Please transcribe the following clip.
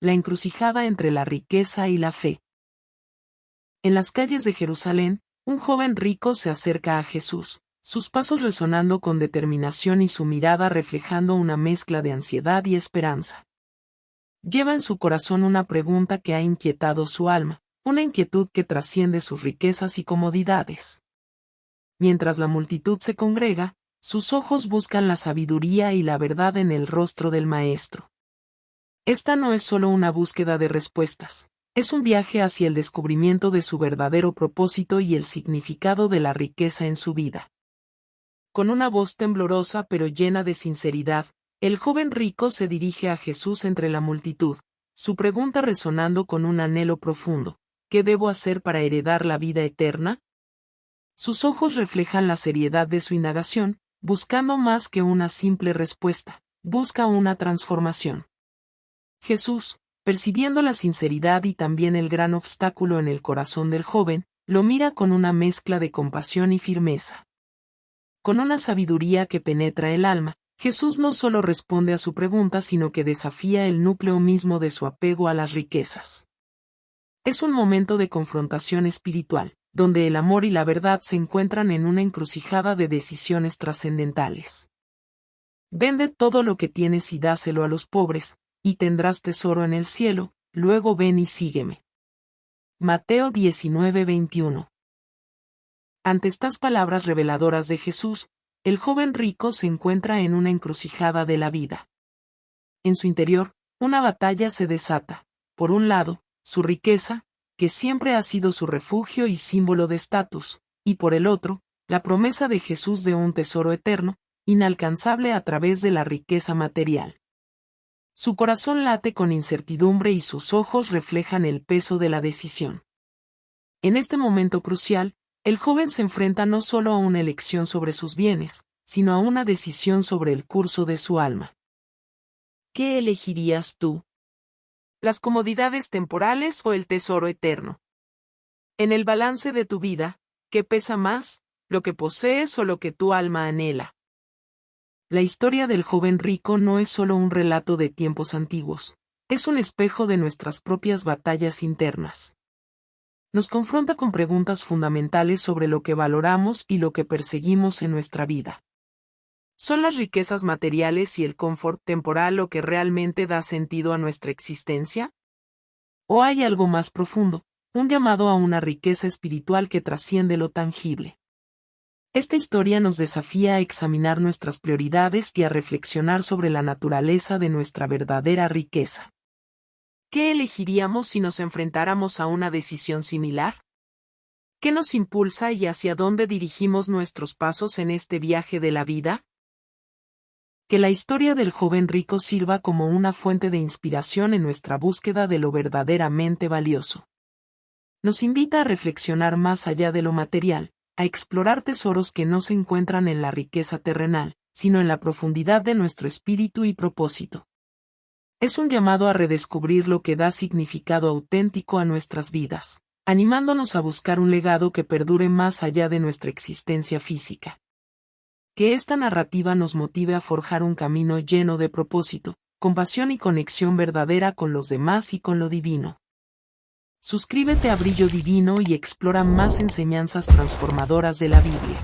la encrucijada entre la riqueza y la fe. En las calles de Jerusalén, un joven rico se acerca a Jesús, sus pasos resonando con determinación y su mirada reflejando una mezcla de ansiedad y esperanza. Lleva en su corazón una pregunta que ha inquietado su alma, una inquietud que trasciende sus riquezas y comodidades. Mientras la multitud se congrega, sus ojos buscan la sabiduría y la verdad en el rostro del Maestro. Esta no es solo una búsqueda de respuestas, es un viaje hacia el descubrimiento de su verdadero propósito y el significado de la riqueza en su vida. Con una voz temblorosa pero llena de sinceridad, el joven rico se dirige a Jesús entre la multitud, su pregunta resonando con un anhelo profundo: ¿qué debo hacer para heredar la vida eterna? Sus ojos reflejan la seriedad de su indagación, buscando más que una simple respuesta, busca una transformación. Jesús, percibiendo la sinceridad y también el gran obstáculo en el corazón del joven, lo mira con una mezcla de compasión y firmeza. Con una sabiduría que penetra el alma, Jesús no solo responde a su pregunta sino que desafía el núcleo mismo de su apego a las riquezas. Es un momento de confrontación espiritual, donde el amor y la verdad se encuentran en una encrucijada de decisiones trascendentales. Vende todo lo que tienes y dáselo a los pobres, y tendrás tesoro en el cielo, luego ven y sígueme. Mateo 19:21. Ante estas palabras reveladoras de Jesús, el joven rico se encuentra en una encrucijada de la vida. En su interior, una batalla se desata. Por un lado, su riqueza, que siempre ha sido su refugio y símbolo de estatus, y por el otro, la promesa de Jesús de un tesoro eterno, inalcanzable a través de la riqueza material. Su corazón late con incertidumbre y sus ojos reflejan el peso de la decisión. En este momento crucial, el joven se enfrenta no solo a una elección sobre sus bienes, sino a una decisión sobre el curso de su alma. ¿Qué elegirías tú? ¿Las comodidades temporales o el tesoro eterno? En el balance de tu vida, ¿qué pesa más, lo que posees o lo que tu alma anhela? La historia del joven rico no es solo un relato de tiempos antiguos, es un espejo de nuestras propias batallas internas. Nos confronta con preguntas fundamentales sobre lo que valoramos y lo que perseguimos en nuestra vida. ¿Son las riquezas materiales y el confort temporal lo que realmente da sentido a nuestra existencia? ¿O hay algo más profundo, un llamado a una riqueza espiritual que trasciende lo tangible? Esta historia nos desafía a examinar nuestras prioridades y a reflexionar sobre la naturaleza de nuestra verdadera riqueza. ¿Qué elegiríamos si nos enfrentáramos a una decisión similar? ¿Qué nos impulsa y hacia dónde dirigimos nuestros pasos en este viaje de la vida? Que la historia del joven rico sirva como una fuente de inspiración en nuestra búsqueda de lo verdaderamente valioso. Nos invita a reflexionar más allá de lo material, a explorar tesoros que no se encuentran en la riqueza terrenal, sino en la profundidad de nuestro espíritu y propósito. Es un llamado a redescubrir lo que da significado auténtico a nuestras vidas, animándonos a buscar un legado que perdure más allá de nuestra existencia física. Que esta narrativa nos motive a forjar un camino lleno de propósito, compasión y conexión verdadera con los demás y con lo divino. Suscríbete a Brillo Divino y explora más enseñanzas transformadoras de la Biblia.